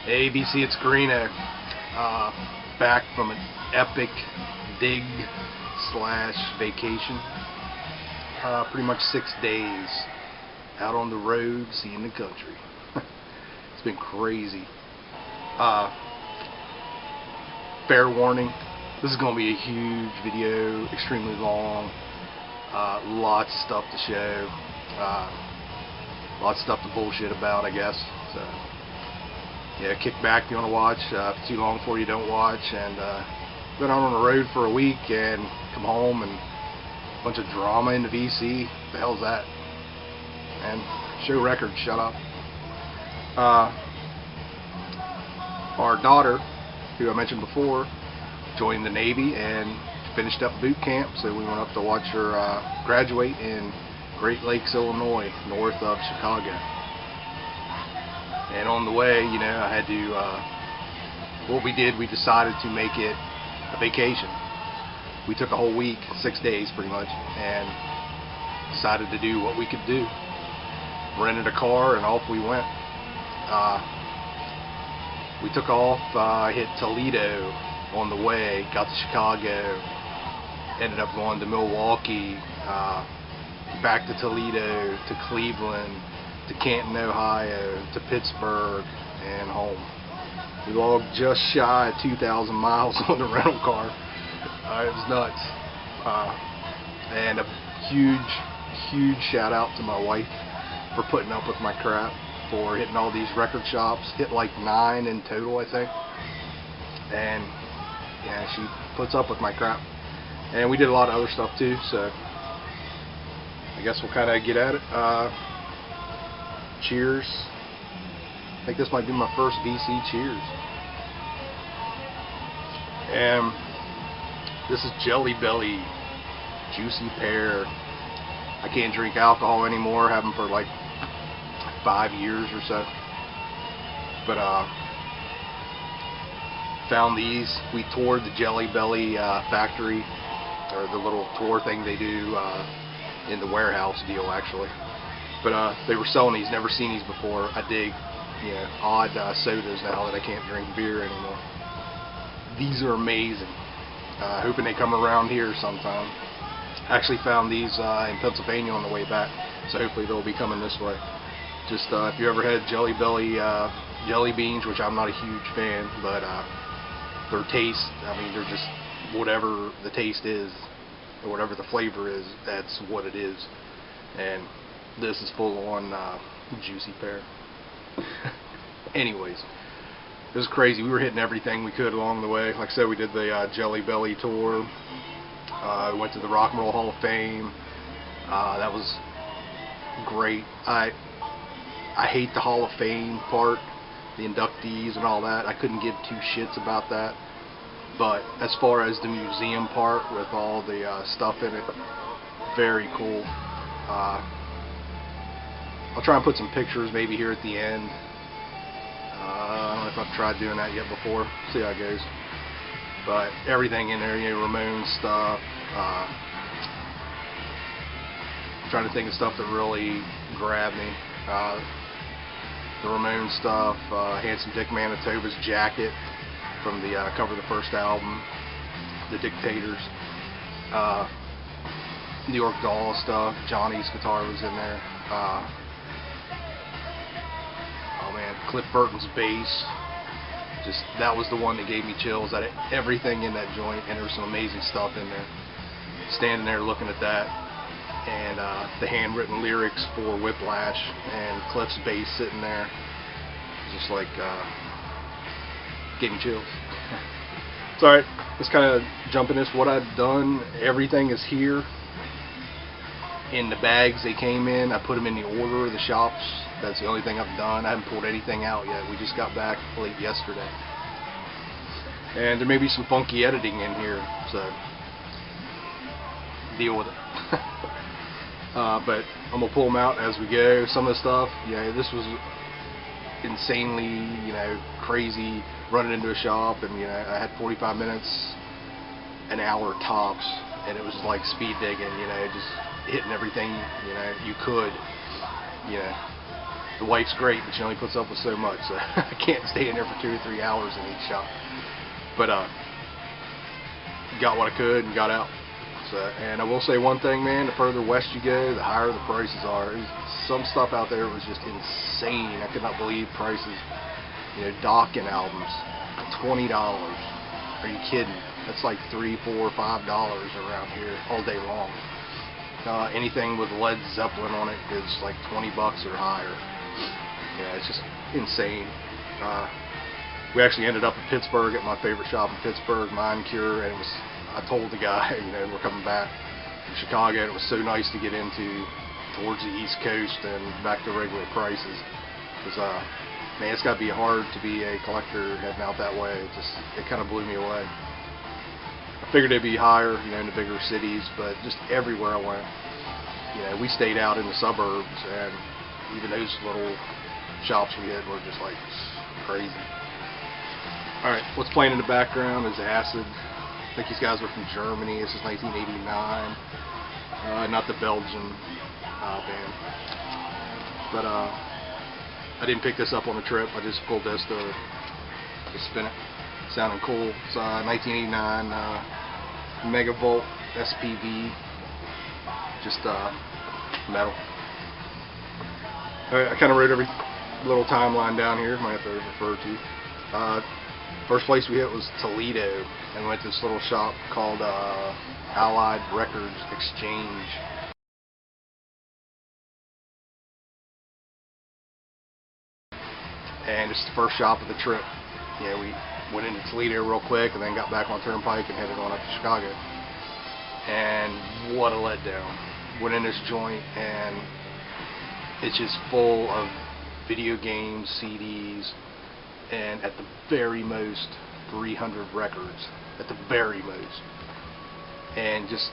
ABC, it's Greeno. Back from an epic dig slash vacation. Pretty much 6 days out on the road, seeing the country. It's been crazy. Fair warning, this is going to be a huge video, extremely long. Lots of stuff to show. Lots of stuff to bullshit about, I guess. So, yeah, kick back if you want to watch. If it's too long for you, don't watch. And been out on the road for a week and come home and a bunch of drama in the VC. What the hell's that? And show records, shut up. Our daughter, who I mentioned before, joined the Navy and finished up boot camp, so we went up to watch her graduate in Great Lakes, Illinois, north of Chicago. And on the way, you know, I had to, what we did, we decided to make it a vacation. We took a whole week, 6 days pretty much, and decided to do what we could do. Rented a car and off we went. We took off, hit Toledo on the way, got to Chicago, ended up going to Milwaukee, back to Toledo, to Cleveland, to Canton, Ohio, to Pittsburgh, and home. We logged just shy of 2,000 miles on the rental car. It was nuts. And a huge shout out to my wife for putting up with my crap, for hitting all these record shops. Hit like 9 in total, I think. And yeah, she puts up with my crap. And we did a lot of other stuff too, so I guess we'll kind of get at it. Cheers. I think this might be my first BC cheers. And this is Jelly Belly Juicy Pear. I can't drink alcohol anymore, haven't for like 5 years or so. But found these. We toured the Jelly Belly factory, or the little tour thing they do in the warehouse deal actually. But they were selling these, never seen these before. I dig, you know, odd sodas now that I can't drink beer anymore. These are amazing. Hoping they come around here sometime. Actually found these in Pennsylvania on the way back, so hopefully they'll be coming this way. Just if you ever had Jelly Belly jelly beans, which I'm not a huge fan, but their taste, I mean, they're just whatever the taste is, or whatever the flavor is, that's what it is. And this is full on juicy pear. Anyways, this is crazy. We were hitting everything we could along the way. Like I said, we did the Jelly Belly tour. We went to the Rock and Roll Hall of Fame. That was great. I hate the Hall of Fame part, the inductees and all that. I couldn't give two shits about that. But as far as the museum part with all the stuff in it, very cool. I'll try and put some pictures maybe here at the end. I don't know if I've tried doing that yet before. See how it goes. But everything in there, you know, Ramones stuff. I'm trying to think of stuff that really grabbed me. The Ramones stuff, Handsome Dick Manitoba's jacket from the cover of the first album, The Dictators. New York Doll stuff, Johnny's guitar was in there. Oh man, Cliff Burton's bass. Just, that was the one that gave me chills. I had everything in that joint, and there was some amazing stuff in there. Standing there looking at that, and the handwritten lyrics for Whiplash, and Cliff's bass sitting there, just like getting chills. It's alright, let's kind of jump in this. What I've done, everything is here in the bags they came in. I put them in the order of the shops. That's the only thing I've done. I haven't pulled anything out yet. We just got back late yesterday. And there may be some funky editing in here, so deal with it. But I'm going to pull them out as we go. Some of the stuff, yeah, this was insanely, you know, crazy, running into a shop, and, you know, I had 45 minutes, an hour tops, and it was like speed digging, you know, just hitting everything, you know, you could, you know. The wife's great, but she only puts up with so much, so I can't stay in there for 2 or 3 hours in each shop. But got what I could and got out. So, and I will say one thing, man, the further west you go, the higher the prices are. Some stuff out there was just insane. I could not believe prices. You know, Dokken albums, $20. Are you kidding? That's like $3, $4, $5 around here all day long. Anything with Led Zeppelin on it is like $20 or higher. Yeah, it's just insane. We actually ended up in Pittsburgh at my favorite shop in Pittsburgh, Mind Cure, and I told the guy, you know, we're coming back from Chicago, and it was so nice to get into towards the East Coast and back to regular prices. Because, man, it's got to be hard to be a collector heading out that way. It kind of blew me away. I figured it'd be higher, you know, in the bigger cities, but just everywhere I went, you know, we stayed out in the suburbs, and even those little shops we hit were just like crazy. Alright, what's playing in the background is Acid. I think these guys are from Germany. This is 1989. Not the Belgian band. But I didn't pick this up on the trip. I just pulled this to spin it. Sounding cool. It's 1989 Megavolt SPV. Just metal. Alright, I kind of wrote every little timeline down here. Might have to refer to. First place we hit was Toledo, and we went to this little shop called Allied Records Exchange. And it's the first shop of the trip. You know, we went into Toledo real quick and then got back on Turnpike and headed on up to Chicago. And what a letdown. Went in this joint and it's just full of video games, CDs, and at the very most 300 records, at the very most, and just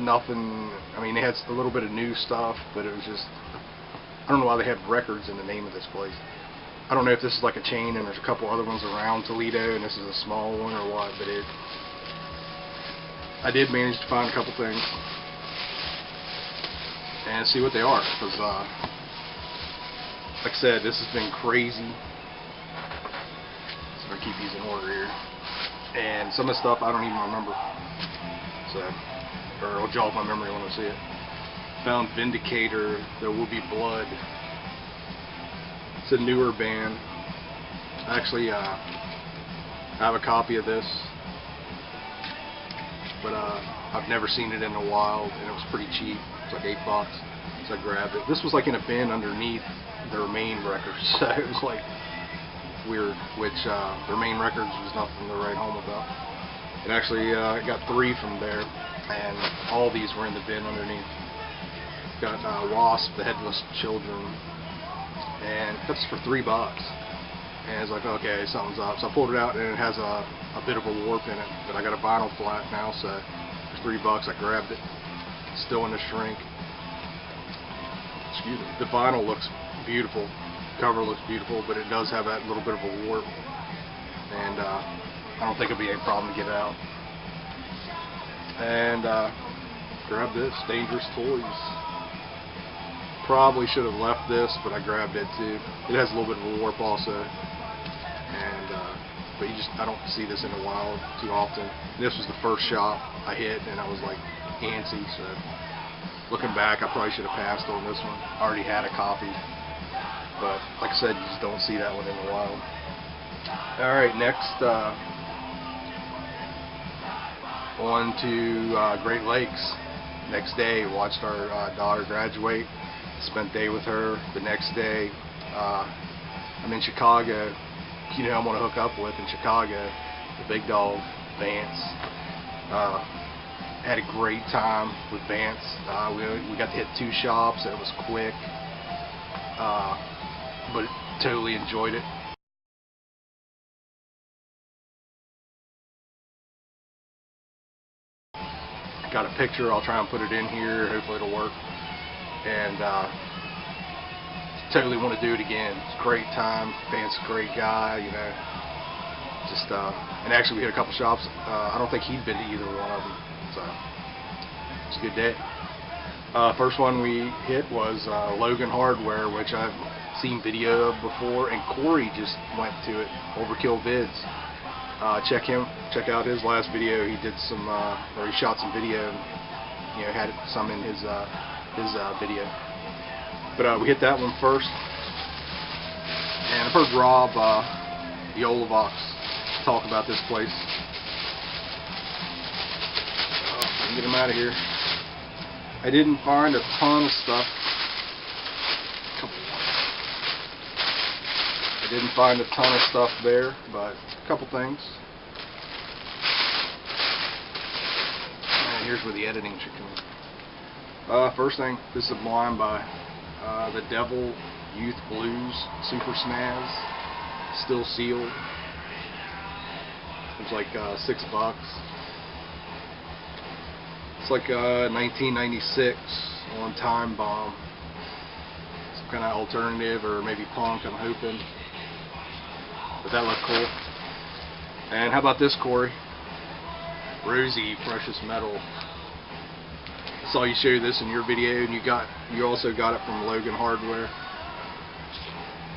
nothing. I mean, they had a little bit of new stuff, but it was just, I don't know why they had records in the name of this place. I don't know if this is like a chain and there's a couple other ones around Toledo and this is a small one or what, but I did manage to find a couple things and see what they are, because like I said, this has been crazy. So I'm going to keep these in order here. And some of the stuff I don't even remember. So, or it'll jog my memory when I see it. Found Vindicator, There Will Be Blood. It's a newer band. Actually, I have a copy of this. But I've never seen it in the wild, and it was pretty cheap. It's like $8. So I grabbed it. This was like in a bin underneath their main records, so it was like weird, which their main records was nothing to write home about. And actually I got 3 from there, and all these were in the bin underneath. Got Wasp, The Headless Children, and that's for $3. And it's like, okay, something's up. So I pulled it out, and it has a bit of a warp in it, but I got a vinyl flat now, so for $3 I grabbed it. It's still in the shrink. Excuse me. The vinyl looks beautiful, cover looks beautiful, but it does have that little bit of a warp, and I don't think it'll be a problem to get it out. And grab this, Dangerous Toys. Probably should have left this, but I grabbed it too. It has a little bit of a warp also, and but I don't see this in the wild too often. This was the first shop I hit, and I was like antsy, so looking back, I probably should have passed on this one. I already had a copy. But, like I said, you just don't see that one in the wild. Alright, next, on to Great Lakes. Next day, watched our daughter graduate. Spent the day with her. The next day, I'm in Chicago. You know who I'm going to hook up with in Chicago, the big dog, Vance. Had a great time with Vance. We got to hit 2 shops, and it was quick. But totally enjoyed it. Got a picture, I'll try and put it in here, hopefully it'll work. And totally want to do it again. It's a great time. Vance's a great guy, you know. Just and actually we hit a couple shops. I don't think he'd been to either one of them. So it's a good day. First one we hit was Logan Hardware, which I've seen video of before, and Corey just went to it, Overkill Vids. Check out his last video. He did some, or he shot some video, and had some in his video. But we hit that one first, and I've heard Rob, the Olavox, talk about this place. Get him out of here. I didn't find a ton of stuff. I didn't find a ton of stuff there, but a couple things. And here's where the editing should come in. First thing, this is a blind buy. The Devil Youth Blues Super Snaz, still sealed. It was like $6. It's like 1996 on Time Bomb. Some kind of alternative or maybe punk, I'm hoping. But that looked cool. And how about this, Corey? Rosie Precious Metal. I saw you show this in your video, and you also got it from Logan Hardware.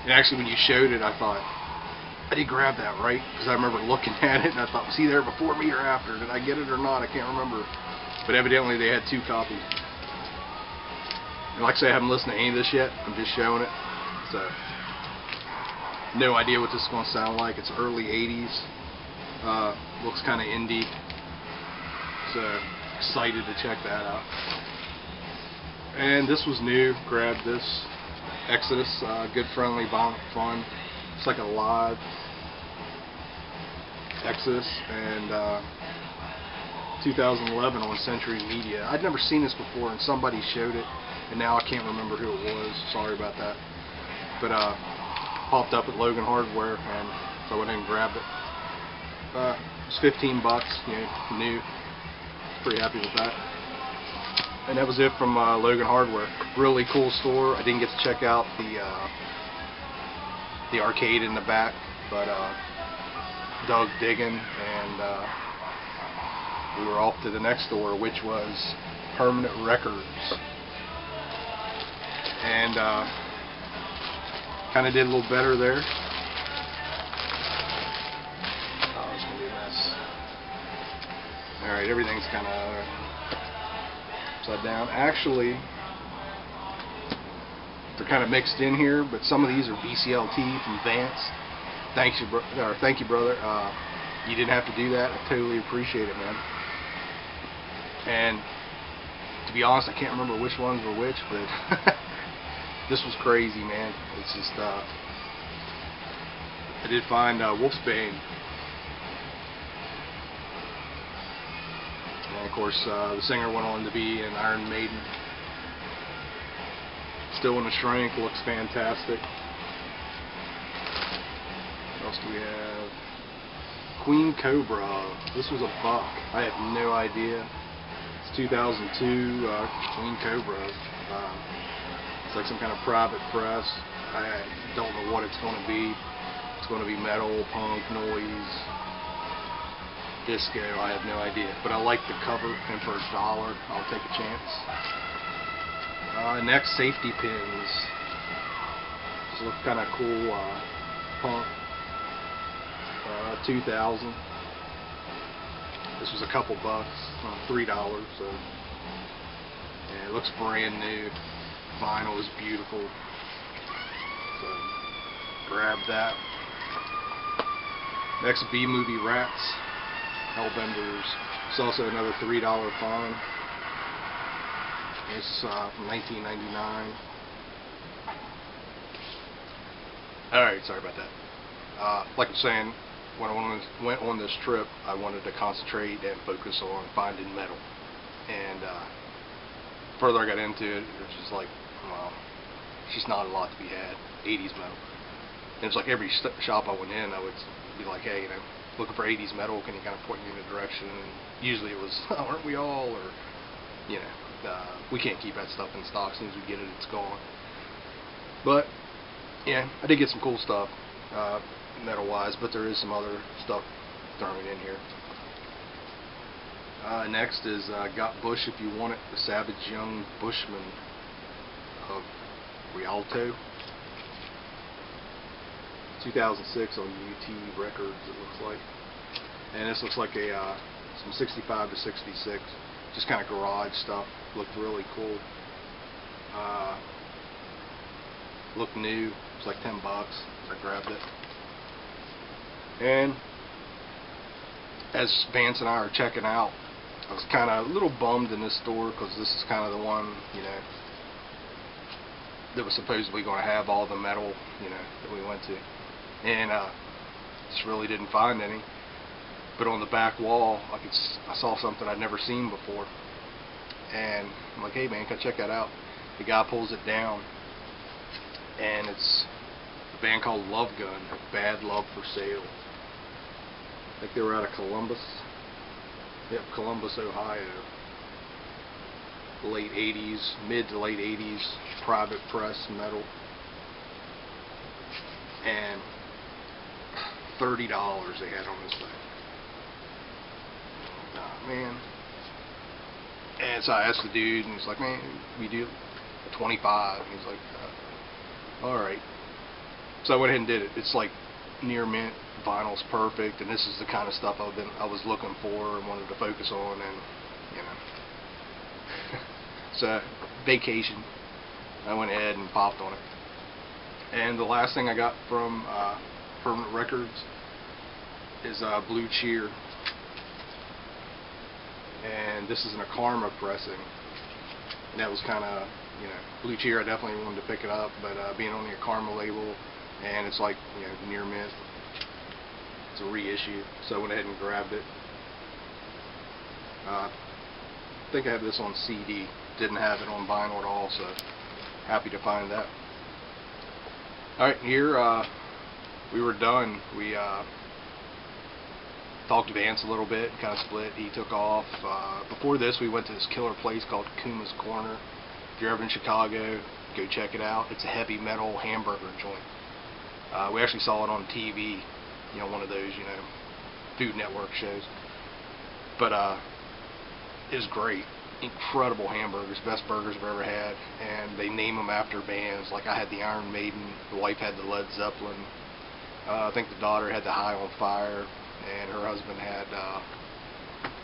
And actually, when you showed it, I thought, I did grab that, right? Because I remember looking at it, and I thought, was he there before me or after? Did I get it or not? I can't remember. But evidently they had 2 copies. And like I say, I haven't listened to any of this yet. I'm just showing it. So, no idea what this is going to sound like. It's early 80s. Looks kind of indie. So, excited to check that out. And this was new. Grabbed this. Exodus. Good, friendly, violent fun. It's like a live Exodus. And 2011 on Century Media. I'd never seen this before, and somebody showed it, and now I can't remember who it was. Sorry about that. But popped up at Logan Hardware, and so I went in and grabbed it. It was $15, new. Pretty happy with that. And that was it from Logan Hardware. Really cool store. I didn't get to check out the arcade in the back, but dug digging, and we were off to the next store, which was Permanent Records. And kind of did a little better there. Oh, it's going to be a mess. Alright, everything's kind of upside down. Actually, they're kind of mixed in here, but some of these are VCLT from Vance. Thank you, brother. You didn't have to do that. I totally appreciate it, man. And to be honest, I can't remember which ones were which, but this was crazy, man. It's just, I did find Wolfsbane. And of course, the singer went on to be in Iron Maiden. Still in the shrink, looks fantastic. What else do we have? Queen Cobra. This was $1. I have no idea. 2002 Queen Cobra. It's like some kind of private press. I don't know what it's going to be. It's going to be metal, punk, noise, disco. I have no idea. But I like the cover, and for $1, I'll take a chance. Next, safety pins. These look kind of cool. Punk. 2000. This was a couple bucks, $3, so yeah, it looks brand new. Vinyl is beautiful, so grab that. Next, B-Movie Rats, Hellbenders. It's also another $3 find. It's from 1999. Alright, sorry about that. Like I was saying, when I went on this trip, I wanted to concentrate and focus on finding metal. And further I got into it, it was just like, well, it's just not a lot to be had. 80s metal. And it's like every shop I went in, I would be like, hey, looking for 80s metal, can you kind of point me in a direction? And usually it was, oh, aren't we all? Or, we can't keep that stuff in stock. As soon as we get it, it's gone. But, yeah, I did get some cool stuff. Metal wise, but there is some other stuff thrown in here. Next is Got Bush If You Want It, the Savage Young Bushman of Rialto. 2006 on UT Records, it looks like. And this looks like a some 65 to 66, just kind of garage stuff. Looked really cool. Looked new. It's like $10. I grabbed it. And as Vance and I are checking out, I was kind of a little bummed in this store because this is kind of the one, that was supposedly going to have all the metal, that we went to. And just really didn't find any. But on the back wall, I saw something I'd never seen before. And I'm like, hey man, can I check that out? The guy pulls it down, and it's a band called Love Gun, Bad Love for Sale. I think they were out of Columbus. Yep, Columbus, Ohio. Late 80s, mid to late 80s, private press metal. And $30 they had on this thing. Oh, man. And so I asked the dude, and he's like, man, we do 25. And he's like, alright. So I went ahead and did it. It's like near mint, vinyl's perfect, and this is the kind of stuff I was looking for and wanted to focus on, and so vacation, I went ahead and popped on it. And the last thing I got from Permanent Records is Blue Cheer, and this is an Karma pressing, and that was kind of, Blue Cheer, I definitely wanted to pick it up, but being on the Karma label, and it's like, near mint, it's a reissue, so I went ahead and grabbed it. I think I have this on CD, didn't have it on vinyl at all, so happy to find that. Alright, here we were done. We talked to Vance a little bit, kind of split. He took off. Before this, we went to this killer place called Kuma's Corner. If you're ever in Chicago, go check it out. It's a heavy metal hamburger joint. We actually saw it on TV, one of those, Food Network shows. But it was great. Incredible hamburgers, best burgers I've ever had, and they name them after bands. Like I had the Iron Maiden, the wife had the Led Zeppelin, I think the daughter had the High on Fire, and her husband had,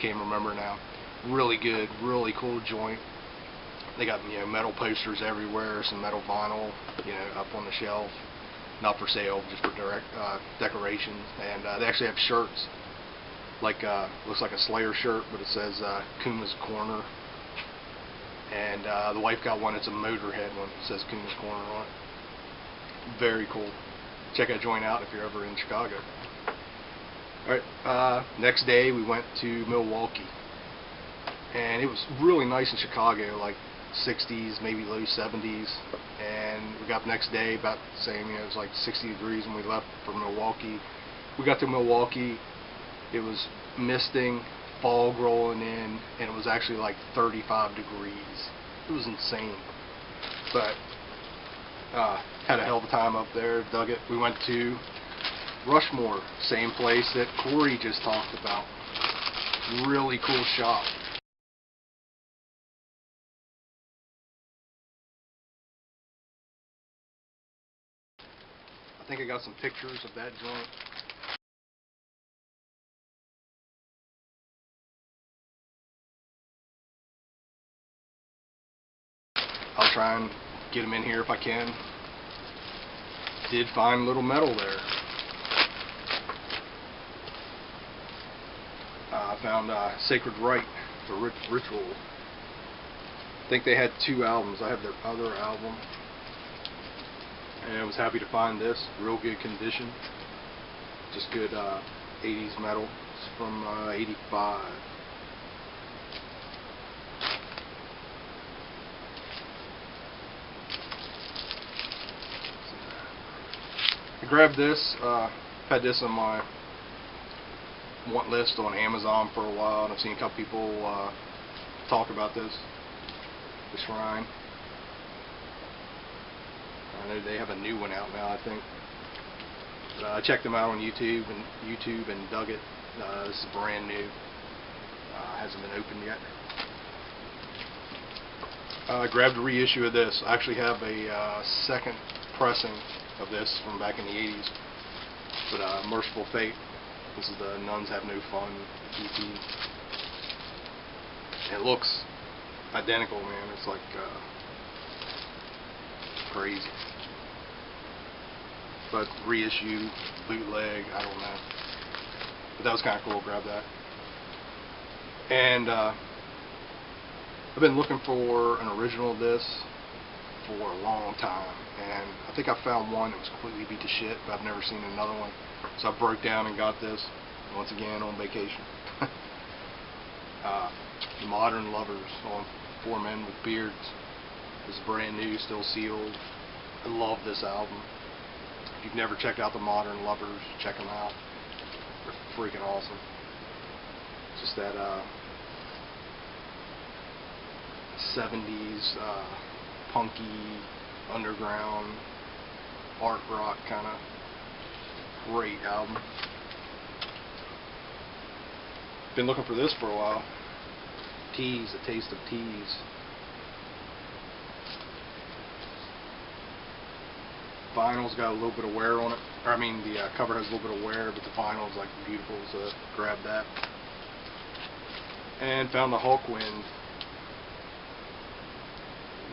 can't remember now. Really good, really cool joint. They got metal posters everywhere, some metal vinyl, up on the shelf, not for sale, just for decoration, and they actually have shirts. Like looks like a Slayer shirt, but it says Kuma's Corner. And the wife got one. It's a Motorhead one. It says Kuma's Corner on it. Very cool. Check that joint out if you're ever in Chicago. Alright, next day we went to Milwaukee. And it was really nice in Chicago, like 60s, maybe low 70s. And we got the next day about the same, it was like 60 degrees when we left for Milwaukee. We got to Milwaukee. It was misting, fog rolling in, and it was actually like 35 degrees. It was insane. But had a hell of a time up there, dug it. We went to Rushmore, same place that Corey just talked about. Really cool shop. I think I got some pictures of that joint. I'll try and get them in here if I can. Did find little metal there. I found Sacred Rite for Ritual. I think they had 2 albums. I have their other album. And I was happy to find this. Real good condition. Just good 80s metal. It's from 85. I grabbed this. Had this on my want list on Amazon for a while, and I've seen a couple people talk about this. The Shrine. I know they have a new one out now, I think. But I checked them out on YouTube and dug it. This is brand new. Hasn't been opened yet. I grabbed a reissue of this. I actually have a second pressing of this from back in the 80s. But Merciful Fate. This is the Nuns Have No Fun EP. It looks identical, man. It's like crazy. But reissue, bootleg, I don't know. But that was kind of cool. Grab that. And I've been looking for an original of this for a long time, and I think I found one that was completely beat to shit, but I've never seen another one. So I broke down and got this once again on vacation. Modern Lovers on 4 Men with Beards. This is brand new, still sealed. I love this album. If you've never checked out the Modern Lovers, check them out. They're freaking awesome. It's just that 70s punky, underground, art rock kind of great album. Been looking for this for a while. Tease, A Taste of Tease. Vinyl's got a little bit of wear on it. Or, I mean, the cover has a little bit of wear, but the vinyl's like beautiful, so grab that. And found the Hawkwind.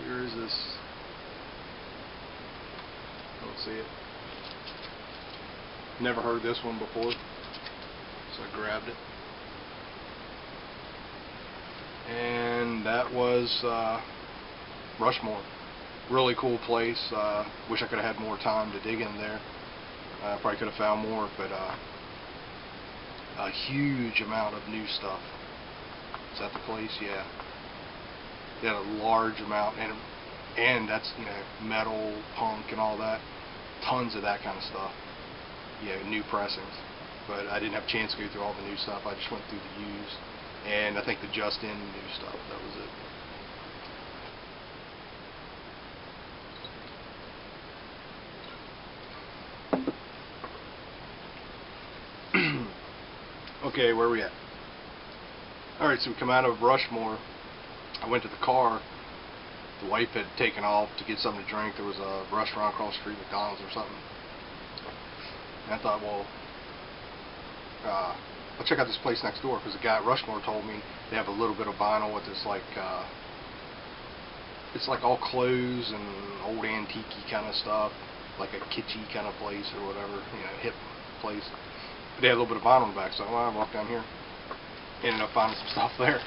Where is this? I don't see it. Never heard this one before, so I grabbed it. And that was Rushmore. Really cool place. Wish I could have had more time to dig in there. Probably could have found more, but a huge amount of new stuff. Is that the place? Yeah. They had a large amount, and that's, you know, metal, punk, and all that. Tons of that kind of stuff. You know, new pressings. But I didn't have a chance to go through all the new stuff. I just went through the used, and I think the just-in new stuff. That was it. Okay, where are we at? Alright, so we come out of Rushmore. I went to the car. The wife had taken off to get something to drink. There was a restaurant across the street, McDonald's or something. And I thought, well, I'll check out this place next door, because the guy at Rushmore told me they have a little bit of vinyl with this, like, it's like all clothes and old antique-y kind of stuff, like a kitschy kind of place or whatever, you know, hip place. But they had a little bit of vinyl in the back, so well, I walked down here. Ended up finding some stuff there.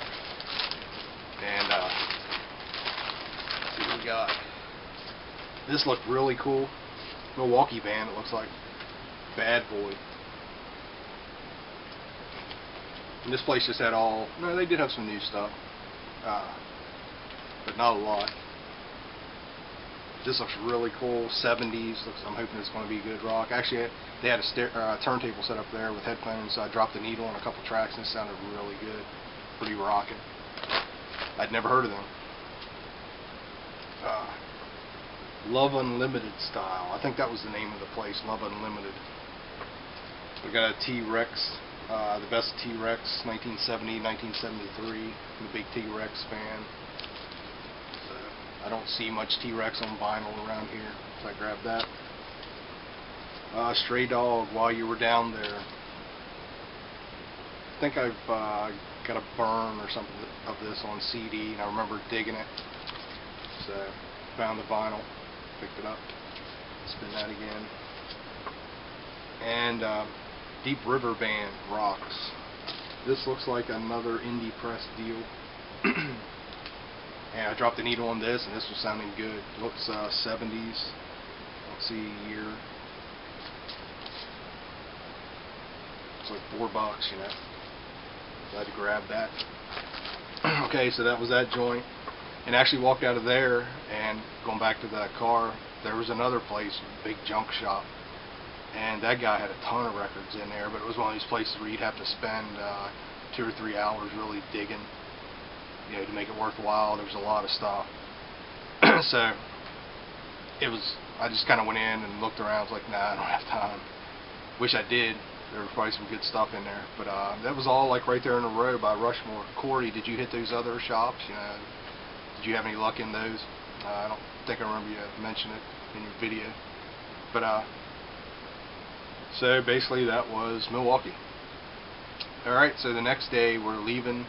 And let's see what we got. This looked really cool. Milwaukee band, it looks like. Bad Boy. And this place just had all, no, they did have some new stuff, but not a lot. This looks really cool. 70s. I'm hoping it's going to be good rock. Actually, they had a turntable set up there with headphones. So I dropped the needle on a couple tracks and it sounded really good. Pretty rocking. I'd never heard of them. Love Unlimited Style. I think that was the name of the place. Love Unlimited. We got a T-Rex. The best T-Rex, 1970, 1973. I'm a big T-Rex fan. I don't see much T-Rex on vinyl around here, so I grabbed that. Stray Dog, While You Were Down There. I think I've got a burn or something of this on CD, and I remember digging it. So, found the vinyl, picked it up, spin that again. And Deep River Band, Rocks. This looks like another indie press deal. And I dropped the needle on this, and this was sounding good. It looks 70s. Let's see year. It's like $4, you know. Glad to grab that. Okay, so that was that joint. And actually walked out of there, and going back to that car, there was another place, big junk shop. And that guy had a ton of records in there, but it was one of these places where you'd have to spend 2 or 3 hours really digging, you know, to make it worthwhile. There was a lot of stuff. So it was, I just kind of went in and looked around. I was like, nah, I don't have time. Wish I did. there was probably some good stuff in there. But that was all like right there in a row by Rushmore. Corey, did you hit those other shops? You know, did you have any luck in those? I don't think I remember you mention it in your video. But so basically that was Milwaukee. Alright, so the next day we're leaving.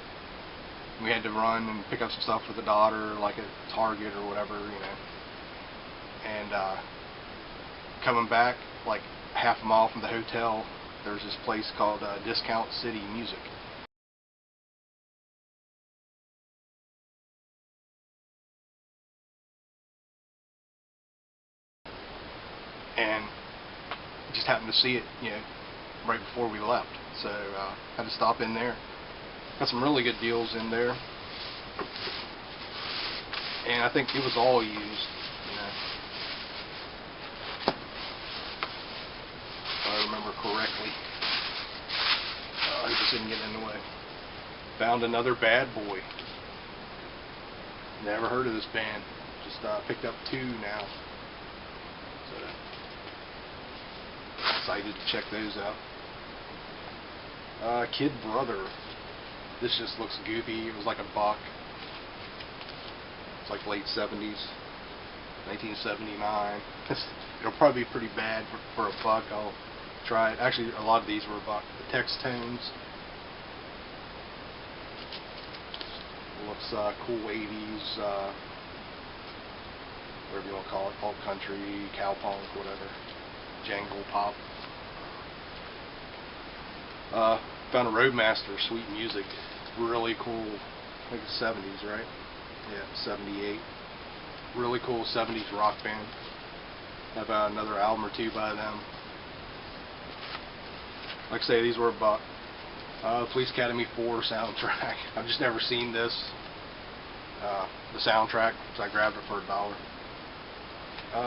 We had to run and pick up some stuff for the daughter, like at Target or whatever, you know. And coming back, like half a mile from the hotel, there's this place called Discount City Music. And just happened to see it, you know, right before we left. So had to stop in there. Got some really good deals in there. And I think it was all used, you know. If I remember correctly. I just didn't get in the way. Found another Bad Boy. Never heard of this band. Just picked up 2 now. So excited to check those out. Kid Brother. This just looks goofy. It was like $1. It's like late 70s, 1979. It'll probably be pretty bad for $1. I'll try it. Actually, a lot of these were $1. The text tones. Looks cool 80s, whatever you want to call it, folk country, cowpunk, whatever, jangle pop. Found a Roadmaster, Sweet Music, really cool. I think it's 70s, right? Yeah, 78. Really cool 70s rock band. Have another album or 2 by them. Like I say, these were $1. Police Academy 4 soundtrack. I've just never seen this. The soundtrack, so I grabbed it for $1.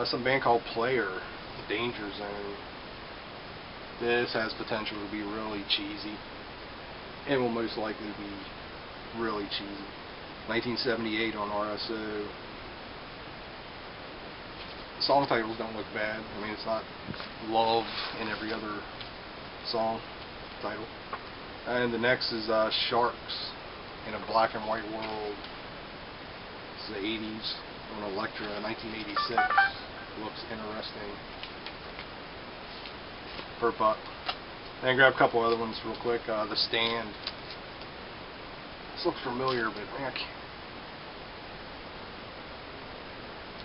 Some band called Player, Danger Zone. This has potential to be really cheesy, and will most likely be really cheesy. 1978 on RSO. The song titles don't look bad. I mean, it's not Love in every other song title. And the next is Sharks in a Black and White World. It's the 80s on Elektra, 1986. Looks interesting. For $1. And grab a couple other ones real quick. The Stand. This looks familiar, but man,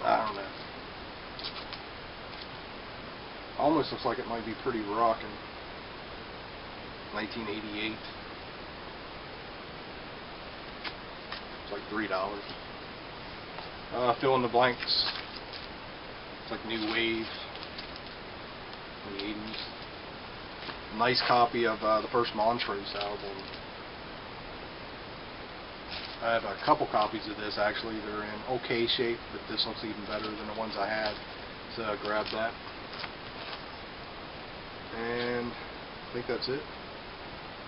I don't know. Almost looks like it might be pretty rockin'. 1988. It's like $3. Fill in the blanks. It's like new wave in the 80s. Nice copy of the first Montrose album. I have a couple copies of this actually. They're in okay shape, but this looks even better than the ones I had. So grab that. And I think that's it.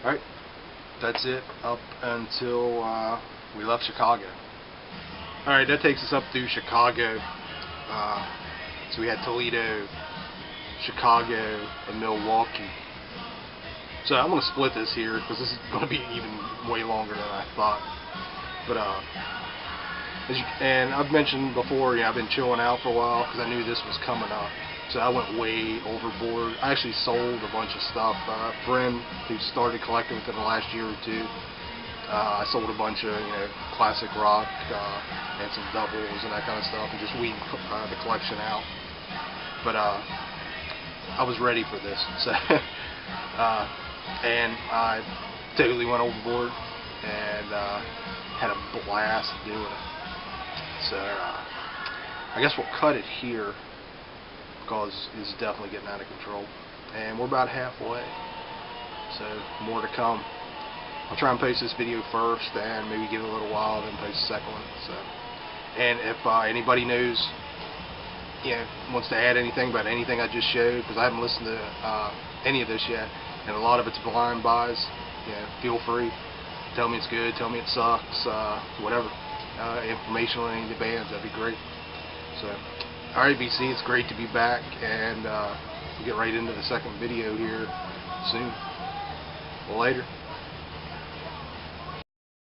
Alright, that's it up until we left Chicago. Alright, that takes us up through Chicago. So we had Toledo, Chicago, and Milwaukee. So I'm going to split this here because this is going to be even way longer than I thought. But and I've mentioned before, yeah, I've been chilling out for a while because I knew this was coming up. So I went way overboard. I actually sold a bunch of stuff. A friend who started collecting within the last year or 2, I sold a bunch of classic rock and some doubles and that kind of stuff, and just weeding the collection out. But I was ready for this, so and I totally went overboard and had a blast doing it. So I guess we'll cut it here, because it's definitely getting out of control. And we're about halfway, so more to come. I'll try and post this video first and maybe give it a little while, then post the second one. So, and if anybody knows, wants to add anything about anything I just showed, because I haven't listened to any of this yet, and a lot of it's blind buys, feel free. Tell me it's good, tell me it sucks, whatever. Information on any of the bands, that'd be great. So, alright BC, it's great to be back, and we'll get right into the second video here. soon. Later.